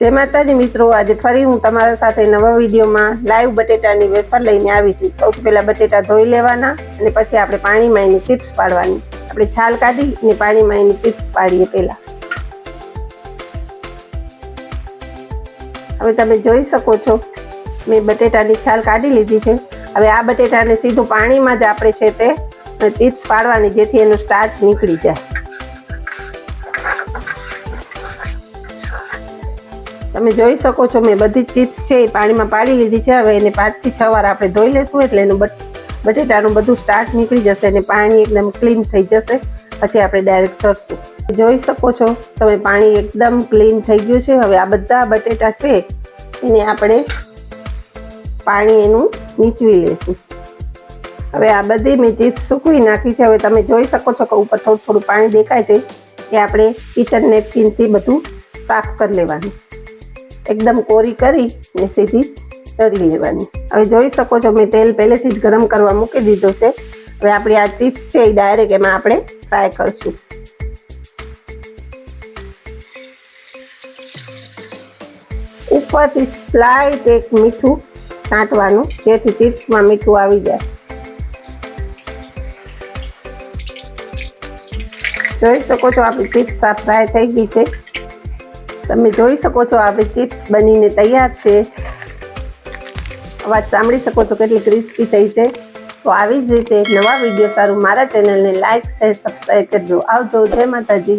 જય માતાજી મિત્રો, આજે ફરી હું તમારા સાથે નવા વિડીયોમાં લાઈવ બટેટાની વેફર લઈને આવી છું। સૌથી પહેલા બટેટા ધોઈ લેવાના અને પછી આપણે પાણીમાં એની ચિપ્સ પાડવાની। આપણે છાલ કાઢી અને પાણીમાં એની ચિપ્સ પાડીએ પહેલા। હવે તમે જોઈ શકો છો મેં બટેટાની છાલ કાઢી લીધી છે। હવે આ બટેટાને સીધું પાણીમાં જ આપણે છે તે ચિપ્સ પાડવાની, જેથી એનું સ્ટાર્ચ નીકળી જાય। તમે જોઈ શકો છો મેં બધી ચિપ્સ છે એ પાણીમાં પાડી લીધી છે। હવે એને 5 થી 6 વાર આપણે ધોઈ લેશું એટલે એનું બટેટાનું બધું સ્ટાર્ચ નીકળી જશે અને પાણી એકદમ ક્લીન થઈ જશે। પછી આપણે ડાયરેક્ટ તળશું। જોઈ શકો છો તમે પાણી એકદમ ક્લીન થઈ ગયું છે। હવે આ બધા બટેટા છે એને આપણે પાણી એનું નીચવી લેશું। હવે આ બધી મેં ચિપ્સ સૂકવી નાખી છે। હવે તમે જોઈ શકો છો કે ઉપર થોડું થોડું પાણી દેખાય છે એ આપણે કિચન નેપકિનથી બધું સાફ કરી લેવાનું। एकदम कोरी करी ने सीधी तरी लेवानी। હવે જોઈ શકો છો મેં તેલ પહેલેથી જ ગરમ કરવા મૂકી દીધું છે। હવે આપણી આ ચિપ્સ છે એ ડાયરેક્ટ એમાં આપણે ફ્રાય કરશું। ઉપરથી સ્લાઇટ એક મીઠું છાંટવાનું, જેથી ચિપ્સમાં મીઠું આવી જાય। જોઈ શકો છો આપણી ચિપ્સ આ ફ્રાય થઈ ગઈ છે। તમે જોઈ શકો છો આપણી ચિપ્સ બનીને તૈયાર છે। અવાજ સાંભળી શકો છો કેટલી ક્રિસ્પી થઈ છે। તો આવી જ રીતે નવા વિડીયો સારું મારા ચેનલને લાઈક, શેર, સબસ્ક્રાઈબ કરજો। આવજો, જય માતાજી।